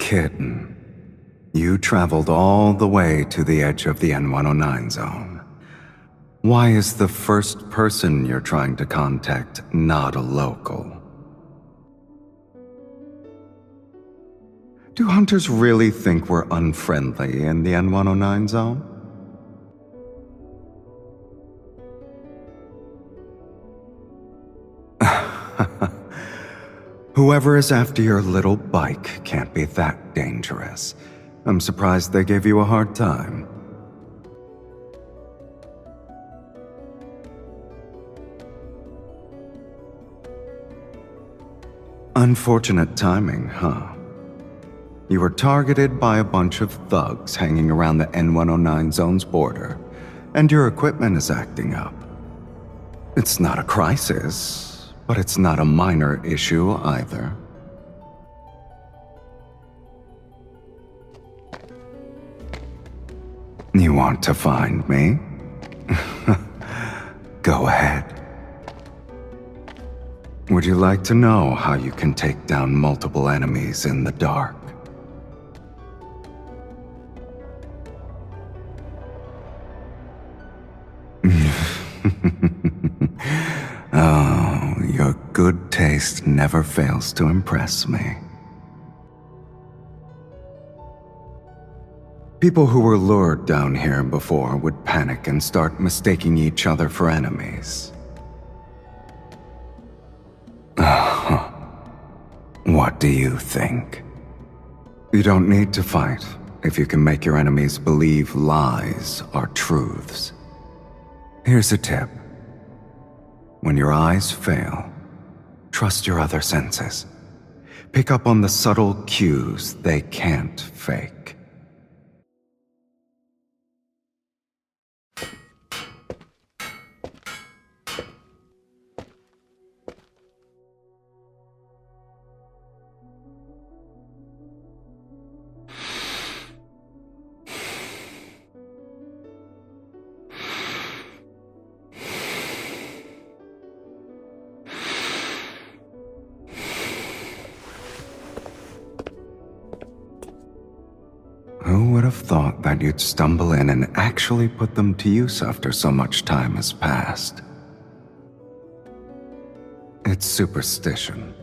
kitten, you traveled all the way to the edge of the N109 zone. Why is the first person you're trying to contact not a local? Do hunters really think we're unfriendly in the N109 zone? Whoever is after your little bike can't be that dangerous. I'm surprised they gave you a hard time. Unfortunate timing, huh? You were targeted by a bunch of thugs hanging around the N109 zone's border, and your equipment is acting up. It's not a crisis, but it's not a minor issue either. You want to find me? Go ahead. Would you like to know how you can take down multiple enemies in the dark? Oh, your good taste never fails to impress me. People who were lured down here before would panic and start mistaking each other for enemies. What do you think? You don't need to fight if you can make your enemies believe lies are truths. Here's a tip. When your eyes fail, trust your other senses. Pick up on the subtle cues they can't fake. Who would have thought that you'd stumble in and actually put them to use after so much time has passed? It's superstition.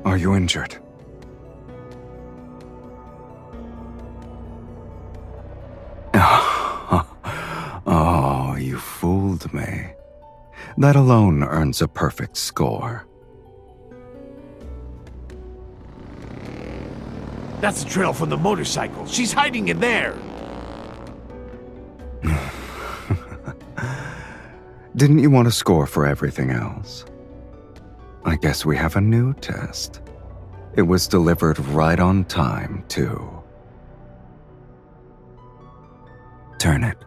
Are you injured? Oh, you fooled me. That alone earns a perfect score. That's the trail from the motorcycle. She's hiding in there. Didn't you want a score for everything else? I guess we have a new test. It was delivered right on time, too. Turn it,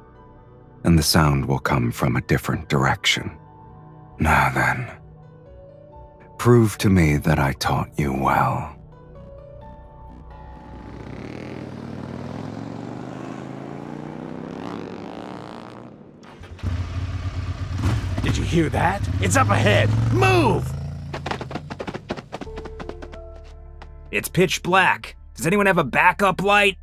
and the sound will come from a different direction. Now then, prove to me that I taught you well. Did you hear that? It's up ahead. Move! It's pitch black. Does anyone have a backup light?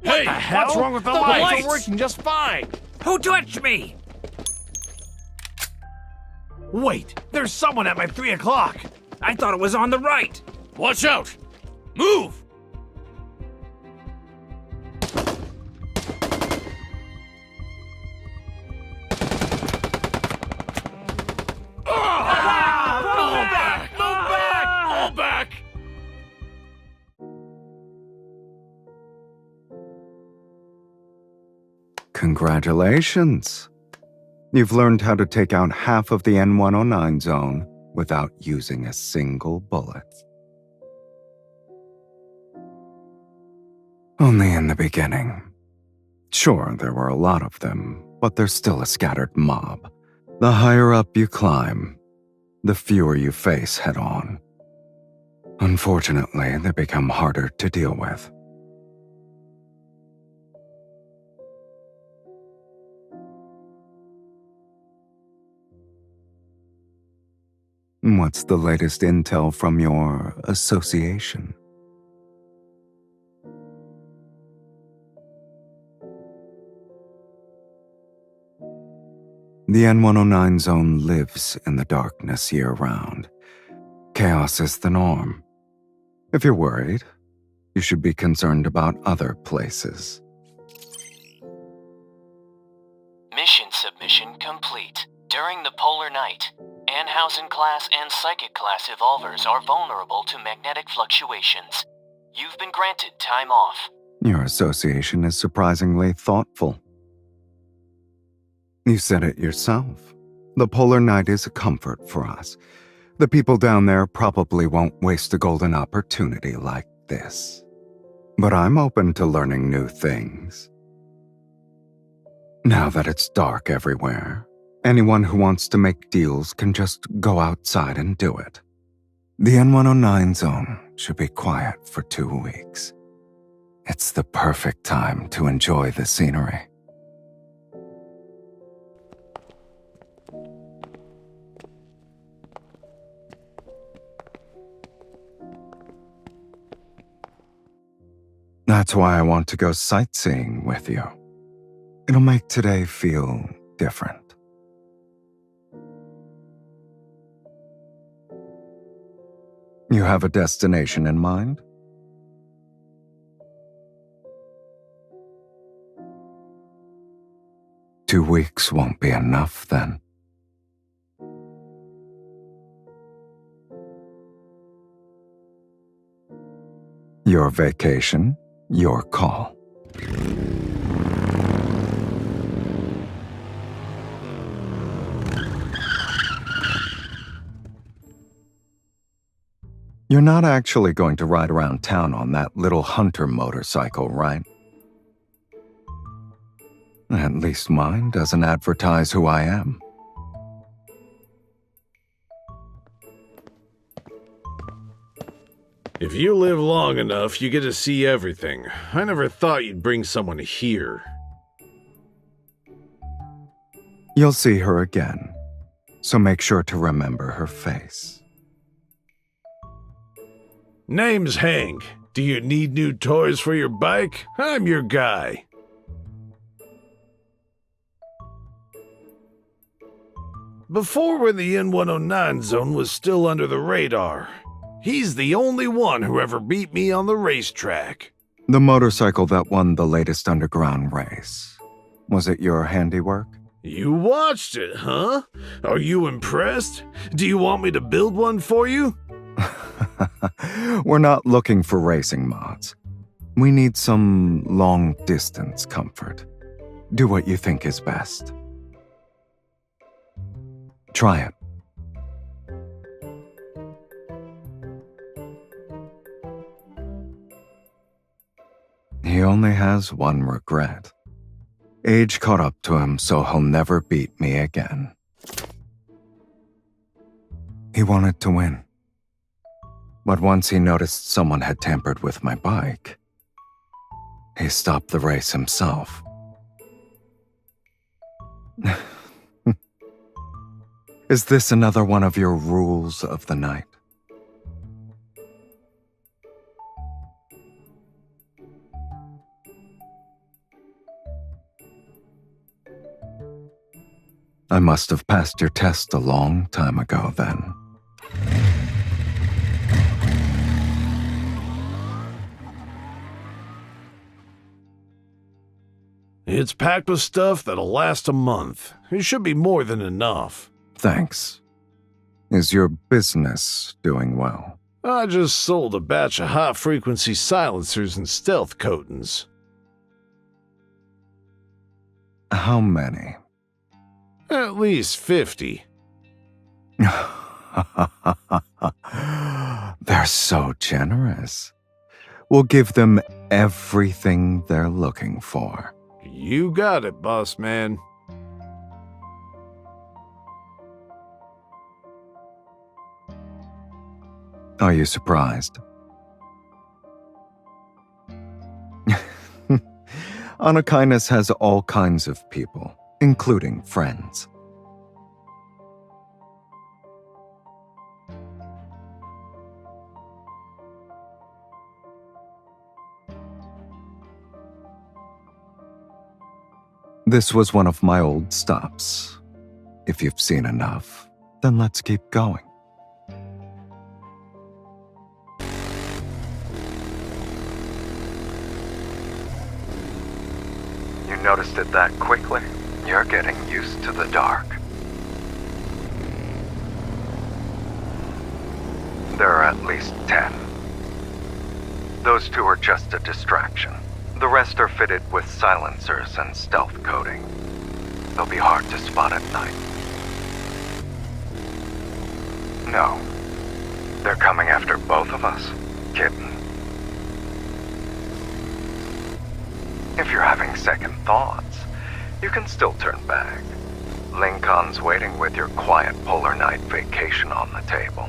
Hey, what's wrong with the lights? They're working just fine. Who touched me? Wait, there's someone at my 3 o'clock. I thought it was on the right. Watch out! Move! Congratulations! You've learned how to take out half of the N109 zone without using a single bullet. Only in the beginning. Sure, there were a lot of them, but there's still a scattered mob. The higher up you climb, the fewer you face head-on. Unfortunately, they become harder to deal with. What's the latest intel from your association? The N109 zone lives in the darkness year-round. Chaos is the norm. If you're worried, you should be concerned about other places. Mission submission complete. During the polar night, Anhausen class and Psychic class evolvers are vulnerable to magnetic fluctuations. You've been granted time off. Your association is surprisingly thoughtful. You said it yourself. The polar night is a comfort for us. The people down there probably won't waste a golden opportunity like this. But I'm open to learning new things. Now that it's dark everywhere, anyone who wants to make deals can just go outside and do it. The N109 zone should be quiet for 2 weeks. It's the perfect time to enjoy the scenery. That's why I want to go sightseeing with you. It'll make today feel different. You have a destination in mind? Two weeks won't be enough then. Your vacation, your call. You're not actually going to ride around town on that little hunter motorcycle, right? At least mine doesn't advertise who I am. If you live long enough, you get to see everything. I never thought you'd bring someone here. You'll see her again, so make sure to remember her face. Name's Hank. Do you need new toys for your bike? I'm your guy. Before when the N109 zone was still under the radar, he's the only one who ever beat me on the racetrack. The motorcycle that won the latest underground race. Was it your handiwork? You watched it, huh? Are you impressed? Do you want me to build one for you? We're not looking for racing mods. We need some long-distance comfort. Do what you think is best. Try it. He only has one regret. Age caught up to him, so he'll never beat me again. He wanted to win. But once he noticed someone had tampered with my bike, he stopped the race himself. Is this another one of your rules of the night? I must have passed your test a long time ago then. It's packed with stuff that'll last a month. It should be more than enough. Thanks. Is your business doing well? I just sold a batch of high-frequency silencers and stealth coatings. How many? At least 50. They're so generous. We'll give them everything they're looking for. You got it, boss man. Are you surprised? Anakainis has all kinds of people, including friends. This was one of my old stops. If you've seen enough, then let's keep going. You noticed it that quickly? You're getting used to the dark. There are at least 10. Those 2 are just a distraction. The rest are fitted with silencers and stealth coating. They'll be hard to spot at night. No. They're coming after both of us, kitten. If you're having second thoughts, you can still turn back. Lincoln's waiting with your quiet polar night vacation on the table.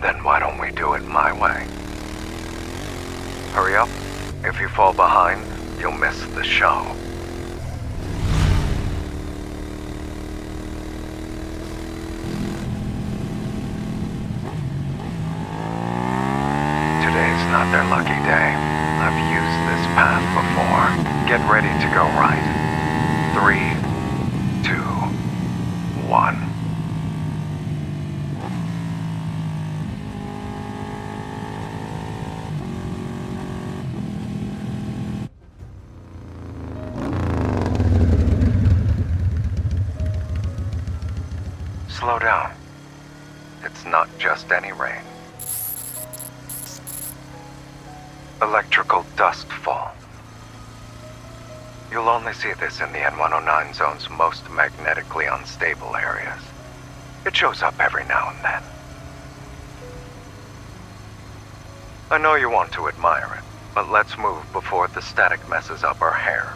Then why don't we do it my way? Hurry up. If you fall behind, you'll miss the show. Today's not their lucky day. I've used this path before. Get ready to go right. 3, 2, 1. Slow down. It's not just any rain. Electrical dust fall. You'll only see this in the N109 zone's most magnetically unstable areas. It shows up every now and then. I know you want to admire it, but let's move before the static messes up our hair.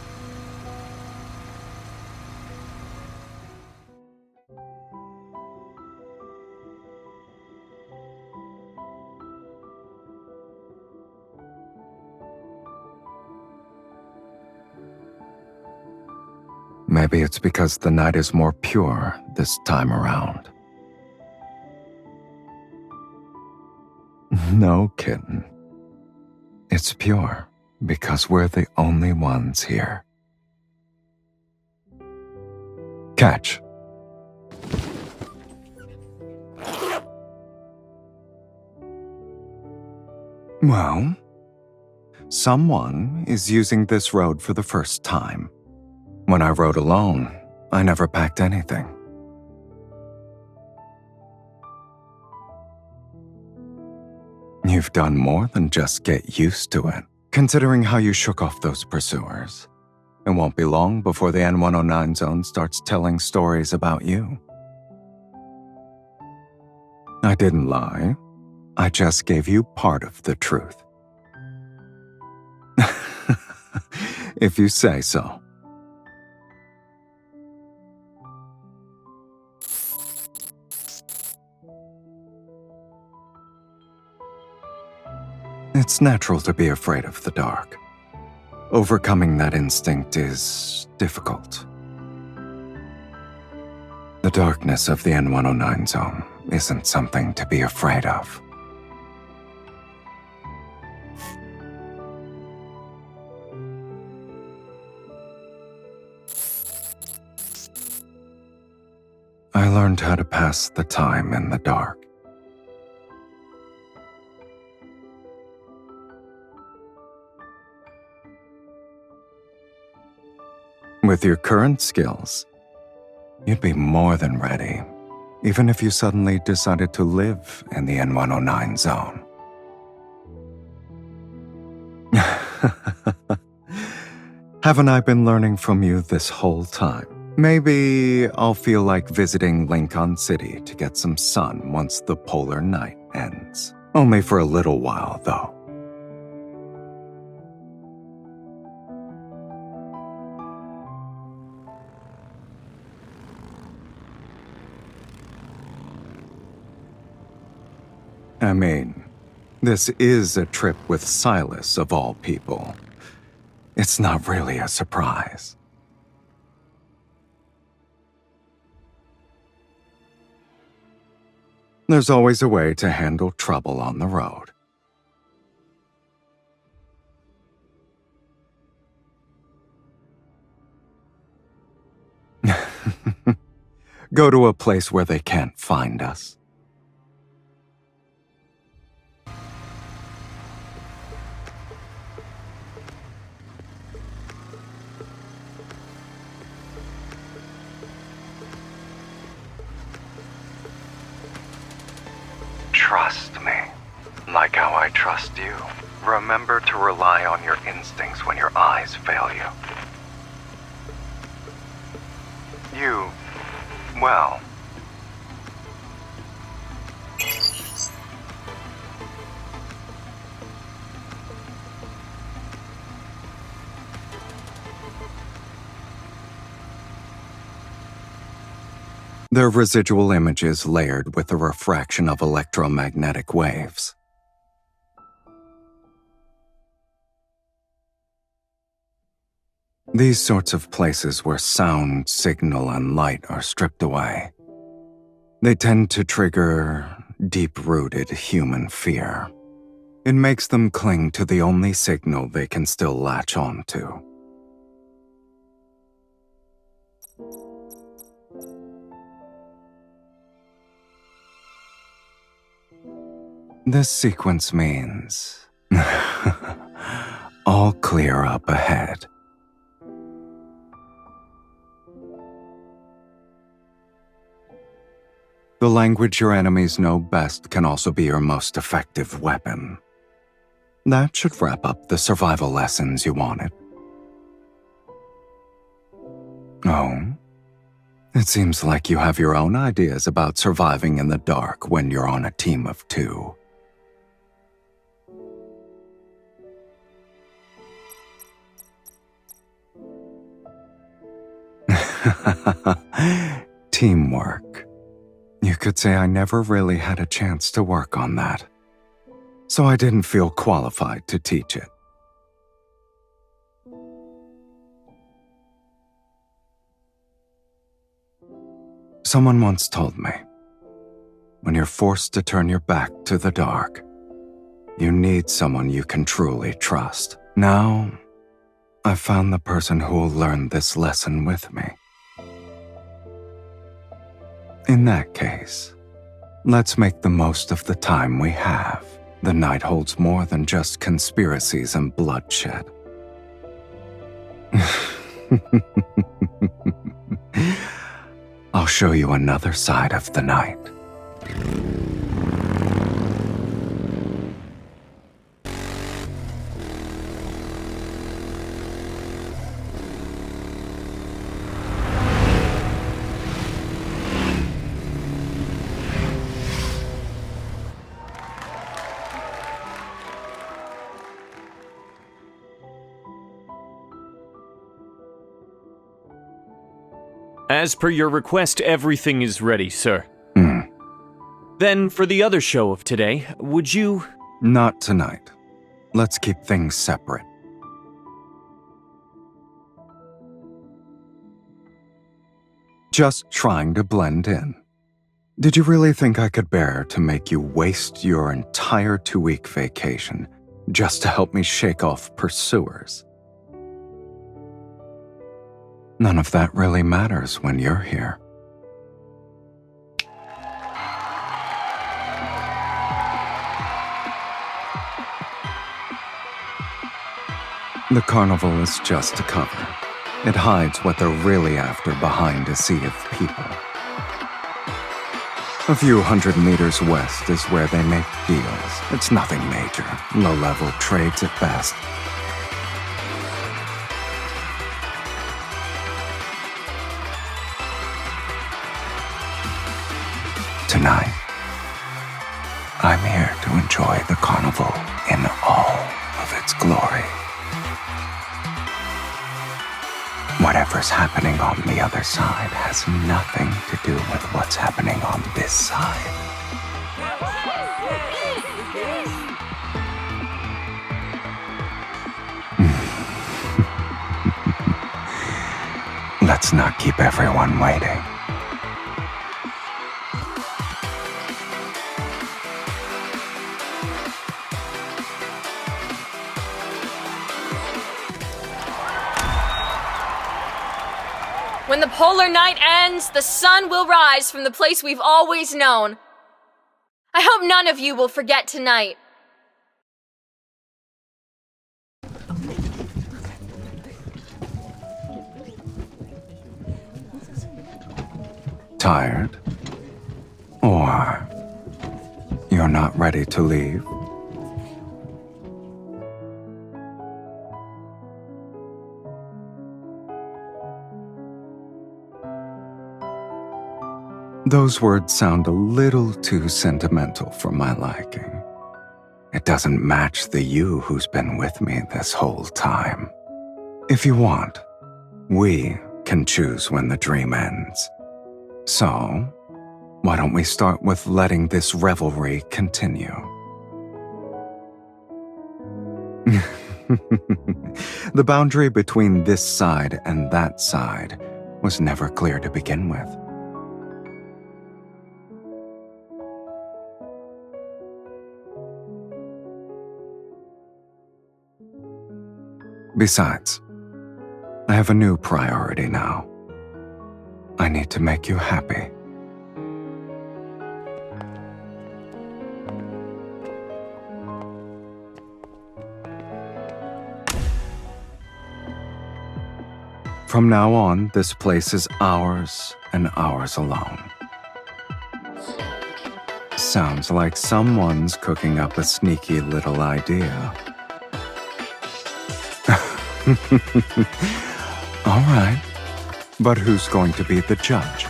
Maybe it's because the night is more pure this time around. No, kitten. It's pure because we're the only ones here. Catch. Well, someone is using this road for the first time. When I rode alone, I never packed anything. You've done more than just get used to it, considering how you shook off those pursuers. It won't be long before the N109 zone starts telling stories about you. I didn't lie. I just gave you part of the truth. If you say so. It's natural to be afraid of the dark. Overcoming that instinct is difficult. The darkness of the N109 zone isn't something to be afraid of. I learned how to pass the time in the dark. With your current skills, you'd be more than ready, even if you suddenly decided to live in the N109 zone. Haven't I been learning from you this whole time? Maybe I'll feel like visiting Lincoln City to get some sun once the polar night ends. Only for a little while, though. I mean, this is a trip with Sylus of all people. It's not really a surprise. There's always a way to handle trouble on the road. Go to a place where they can't find us. Trust me, like how I trust you. Remember to rely on your instincts when your eyes fail you. Well... They're residual images layered with the refraction of electromagnetic waves. These sorts of places where sound, signal, and light are stripped away, they tend to trigger deep-rooted human fear. It makes them cling to the only signal they can still latch on to. This sequence means all clear up ahead. The language your enemies know best can also be your most effective weapon. That should wrap up the survival lessons you wanted. Oh? It seems like you have your own ideas about surviving in the dark when you're on a team of two. Teamwork. You could say I never really had a chance to work on that, so I didn't feel qualified to teach it. Someone once told me, when you're forced to turn your back to the dark, you need someone you can truly trust. Now, I've found the person who will learn this lesson with me. In that case, let's make the most of the time we have. The night holds more than just conspiracies and bloodshed. I'll show you another side of the night. As per your request, everything is ready, sir. Then, for the other show of today, would you... Not tonight. Let's keep things separate. Just trying to blend in. Did you really think I could bear to make you waste your entire 2-week vacation just to help me shake off pursuers? None of that really matters when you're here. The carnival is just a cover. It hides what they're really after behind a sea of people. A few hundred meters west is where they make deals. It's nothing major, low-level trades at best. Tonight, I'm here to enjoy the carnival in all of its glory. Whatever's happening on the other side has nothing to do with what's happening on this side. Let's not keep everyone waiting. When the polar night ends, the sun will rise from the place we've always known. I hope none of you will forget tonight. Tired? Or you're not ready to leave? Those words sound a little too sentimental for my liking. It doesn't match the you who's been with me this whole time. If you want, we can choose when the dream ends. So, why don't we start with letting this revelry continue? The boundary between this side and that side was never clear to begin with. Besides, I have a new priority now. I need to make you happy. From now on, this place is ours and ours alone. Sounds like someone's cooking up a sneaky little idea. All right, but who's going to be the judge?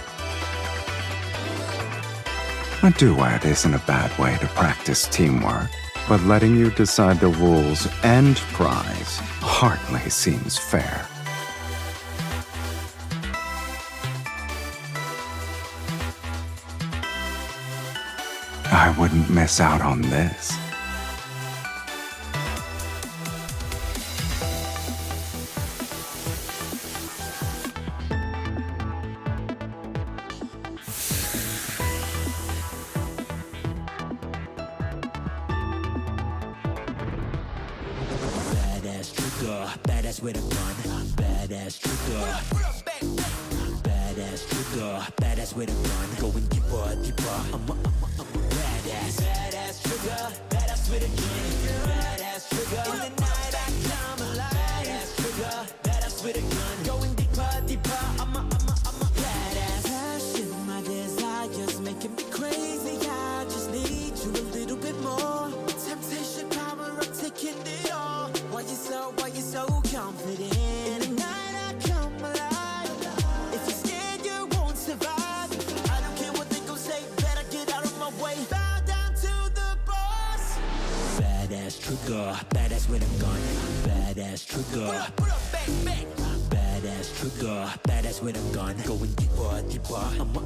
A duet isn't a bad way to practice teamwork, but letting you decide the rules and prize hardly seems fair. I wouldn't miss out on this. Badass with a gun, badass trigger. Badass trigger, badass with a gun. Going deeper, deeper. I'm a badass. Badass trigger, badass with a gun. Badass trigger. In the night I come alive. Badass trigger, badass with a gun. Going deeper, deeper. I'm a badass. Passion, my desires making me crazy. I just need you a little bit more. Temptation, power, I'm taking it all. Why you so confident? In the night I come alive. If you're scared, you won't survive. I don't care what they gon' say, better get out of my way. Bow down to the boss. Badass trigger, badass with a gun. Badass trigger. Badass trigger, badass with a gun. Going deeper, deeper. I'm a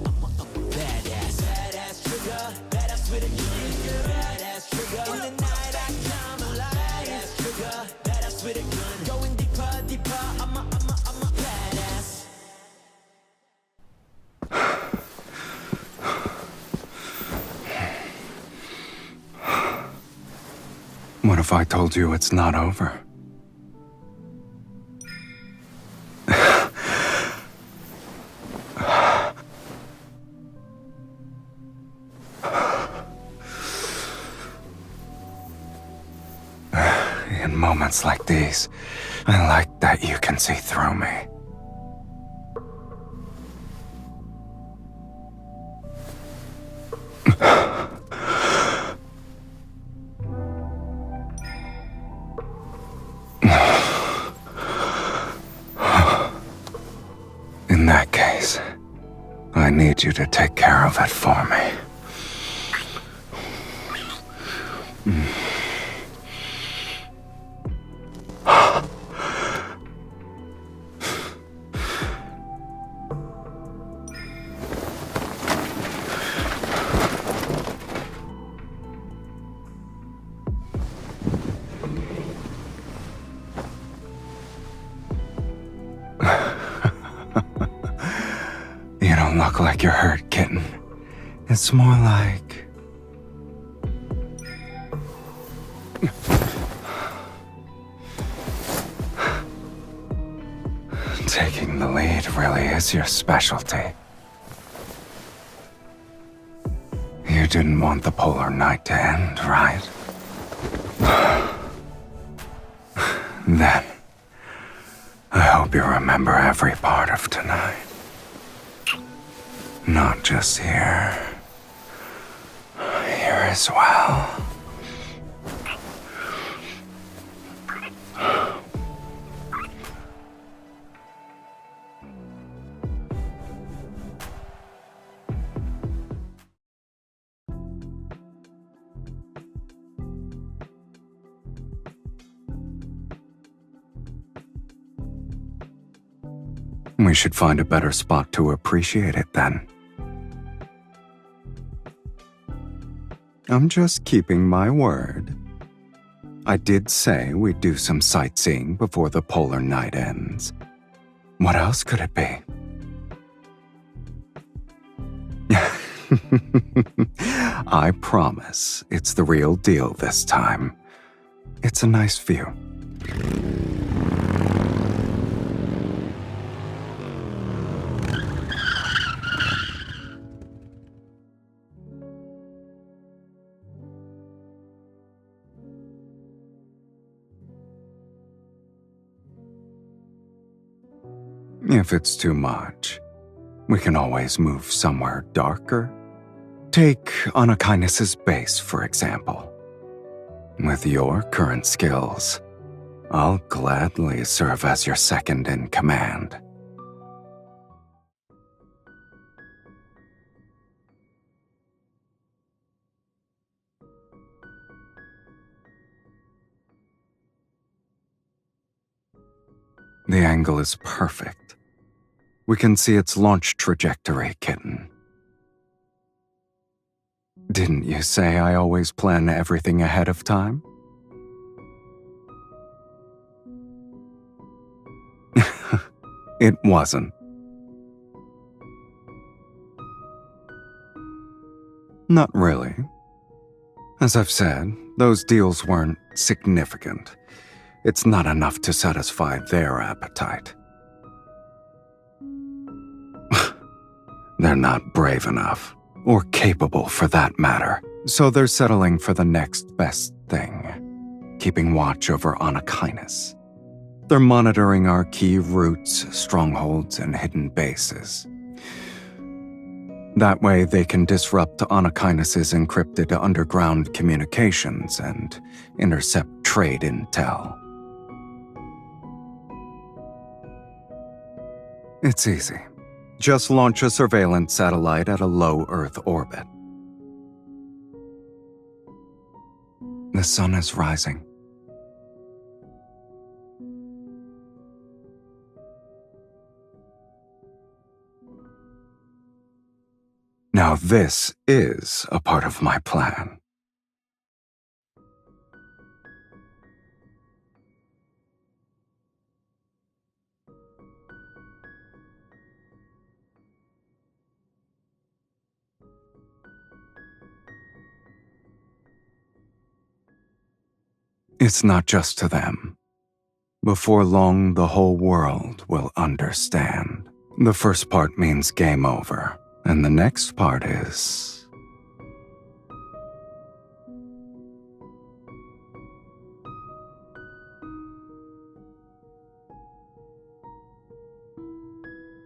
badass. Badass trigger, badass with a gun. Badass trigger. In the night I come alive. Badass trigger, badass with a gun. Going deeper, deeper. I'm a badass. What if I told you it's not over? In moments like these, I like that you can see through me. In that case, I need you to take care of it for me. doesn't look like you're hurt, kitten. It's more like... taking the lead really is your specialty. You didn't want the polar night to end, right? Then, I hope you remember every part of tonight. Not just here. Here as well. We should find a better spot to appreciate it then. I'm just keeping my word. I did say we'd do some sightseeing before the polar night ends. What else could it be? I promise it's the real deal this time. It's a nice view. If it's too much, we can always move somewhere darker. Take Anakainis' base, for example. With your current skills, I'll gladly serve as your second in command. The angle is perfect. We can see its launch trajectory, kitten. Didn't you say I always plan everything ahead of time? It wasn't. Not really. As I've said, those deals weren't significant. It's not enough to satisfy their appetite. They're not brave enough, or capable for that matter, so they're settling for the next best thing, keeping watch over Anakainis. They're monitoring our key routes, strongholds, and hidden bases. That way they can disrupt Anakainis' encrypted underground communications and intercept trade intel. It's easy. Just launch a surveillance satellite at a low Earth orbit. The sun is rising. Now this is a part of my plan. It's not just to them. Before long, the whole world will understand. The first part means game over, and the next part is...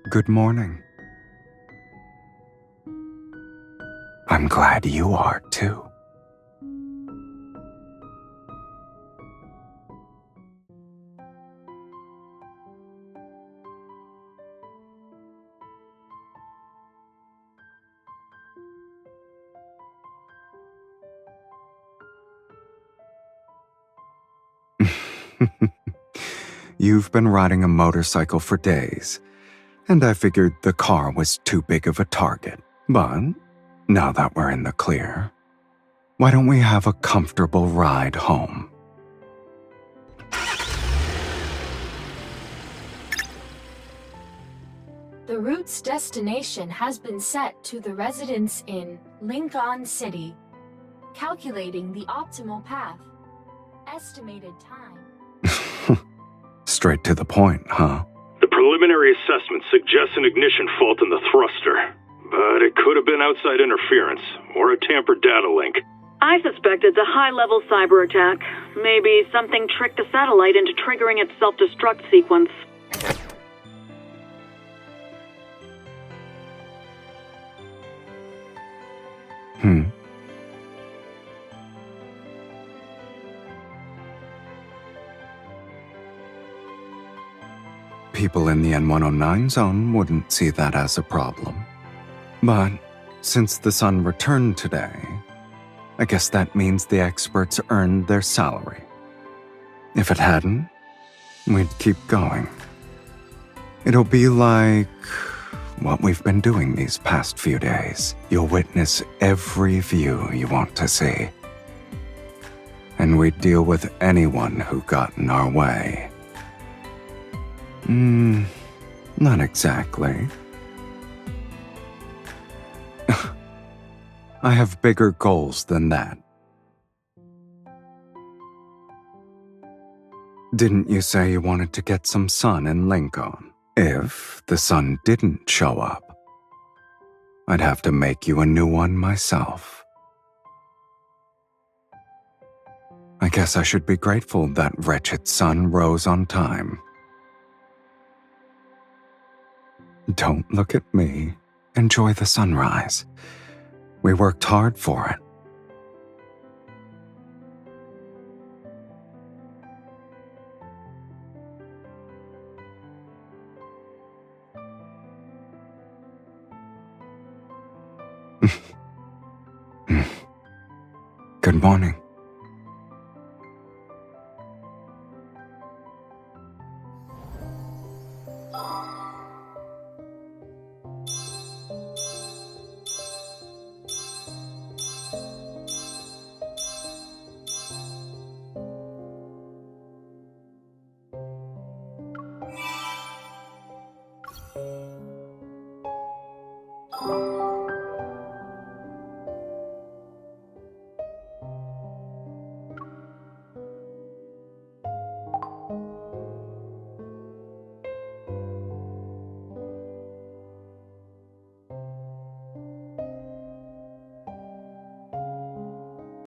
Good morning. I'm glad you are too. You've been riding a motorcycle for days, and I figured the car was too big of a target. But now that we're in the clear, why don't we have a comfortable ride home? The route's destination has been set to the residence in Lincoln City. Calculating the optimal path. Estimated time. Straight to the point, huh? The preliminary assessment suggests an ignition fault in the thruster, but it could have been outside interference or a tampered data link. I suspect it's a high-level cyber attack. Maybe something tricked the satellite into triggering its self-destruct sequence. People in the N109 zone wouldn't see that as a problem. But since the sun returned today, I guess that means the experts earned their salary. If it hadn't, we'd keep going. It'll be like what we've been doing these past few days. You'll witness every view you want to see. And we'd deal with anyone who got in our way. Not exactly. I have bigger goals than that. Didn't you say you wanted to get some sun in Lincoln? If the sun didn't show up, I'd have to make you a new one myself. I guess I should be grateful that wretched sun rose on time. Don't look at me. Enjoy the sunrise. We worked hard for it. Good morning.